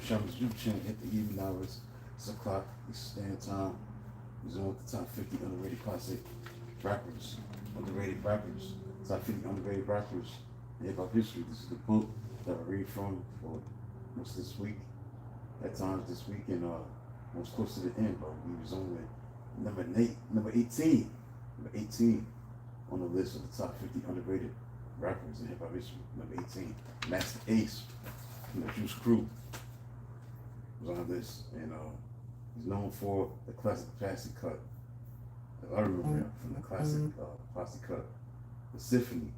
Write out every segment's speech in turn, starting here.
Travis Juke channel hit the evening hours, 6 o'clock, Eastern Standard Time. He's on with the top 50 underrated classic rappers, underrated rappers, top 50 underrated rappers in hip hop history. This is the book that I read from for most this week, at times this week, and most close to the end, but we was on with number 18, number 18 on the list of the top 50 underrated rappers in hip hop history. Number 18, Masta Ace from the Juice Crew was on this, and he's known for the classic Posse cut. I remember him from the classic Posse cut, the Symphony.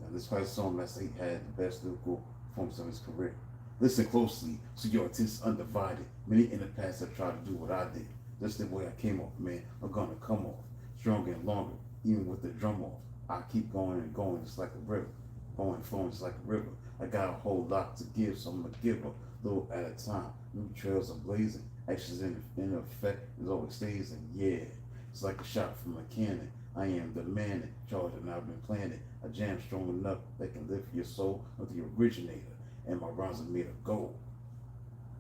Now, this classic song, Masta Ace had the best lyrical performance of his career. Listen closely, so your attention's undivided. Many in the past have tried to do what I did. Just the way I came off, man, I'm gonna come off stronger and longer, even with the drum off. I keep going and going just like a river, going and flowing just like a river. I got a whole lot to give, so I'm gonna give a little at a time. New trails are blazing, actions in effect as always stays, and yeah, it's like a shot from a cannon. I am the man in charge, and I've been planning. I jam strong enough that can lift your soul of the originator, and my rhymes are made of gold.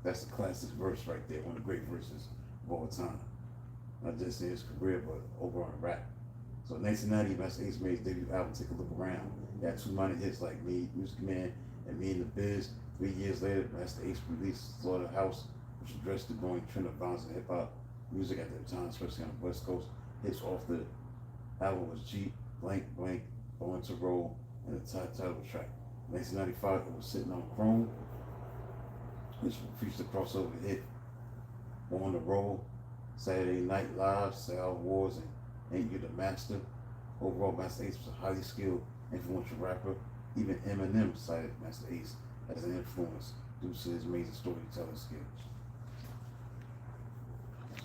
That's a classic verse right there, one of the great verses of all time. Not just in his career, but overall in rap. So in 1990, Masta Ace made his debut album, Take a Look Around. He had two minor hits like Me, Music Man, and Me in the Biz. 3 years later, Masta Ace released Slaughterhouse, which addressed the growing trend of violence in hip-hop music at that time, especially on the West Coast. Hits off the album was Jeep, Blank Blank, Going to Roll, and the title track. In 1995, it was Sitting on Chrome, which featured the crossover hit On the Roll, Saturday Night Live, Sal Wars, and Ain't You the Master. Overall, Masta Ace was a highly skilled, influential rapper. Even Eminem cited Masta Ace as an influence due to his amazing storytelling skills.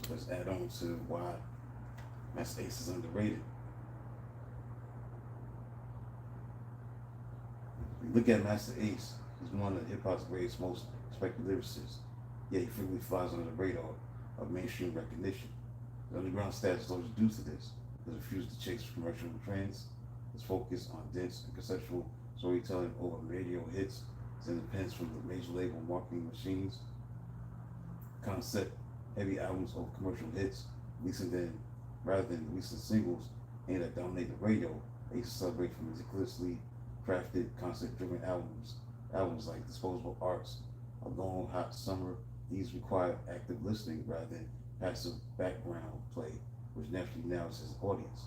So let's add on to why Masta Ace is underrated. When you look at Masta Ace, he's one of hip hop's greatest, most respected lyricists. Yet he frequently flies under the radar of mainstream recognition. The underground status is always due to this. His refusal to chase commercial trends, his focus on dense and conceptual storytelling over radio hits, his independence from the major label marketing machines, concept heavy albums over commercial hits, rather than releasing singles aimed at dominating the radio. They used to celebrate from meticulously crafted, concept-driven albums like Disposable Arts, A Long Hot Summer. These require active listening rather than passive background play, which naturally narrows his audience.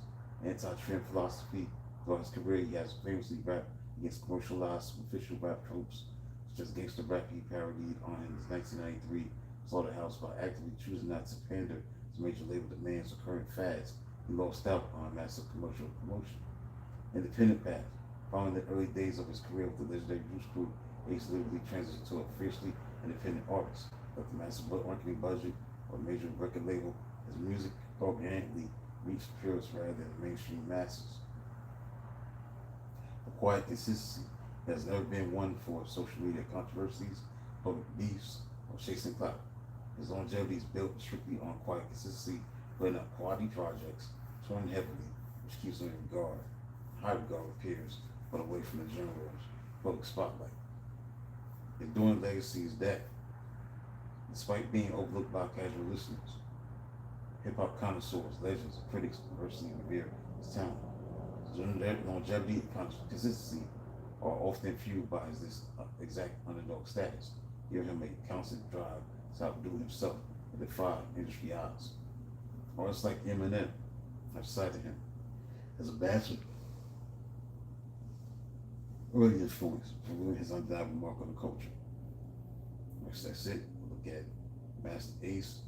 Anti-trend philosophy. Throughout his career, he has famously rapped against commercialized superficial rap tropes, such as gangster rap he parodied on his 1993 Slaughterhouse by actively choosing not to pander to major label demands or current fads. He lost out on massive commercial promotion. Independent path. Following the early days of his career with the legendary Juice Crew, Ace literally transitioned to a fiercely independent artist. With the massive marketing budget or major record label, his music organically reached purists rather than the mainstream masses. A quiet consistency. He has never been one for social media controversies, public beefs, or chasing clout. His longevity is built strictly on quiet consistency, putting out quality projects, touring heavily, which keeps him in high regard with peers, but away from the general public spotlight. His enduring legacy is that, despite being overlooked by casual listeners, hip-hop connoisseurs, legends, and critics universally revere his talent. His longevity and consistency are often fueled by his exact underdog status. Hear him make a constant drive to outdo himself and defy industry odds. Artists like Eminem have cited him as a bastard early influence for ruining his undeniable mark on the culture. That's it. We'll look at Masta Ace.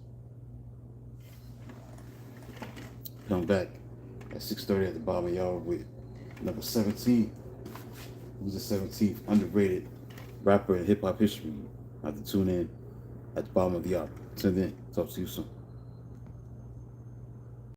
Come back at 6:30 at the bottom of y'all with number 17. Who's the 17th underrated rapper in hip hop history? I have to tune in at the bottom of the hour. Till then, talk to you soon.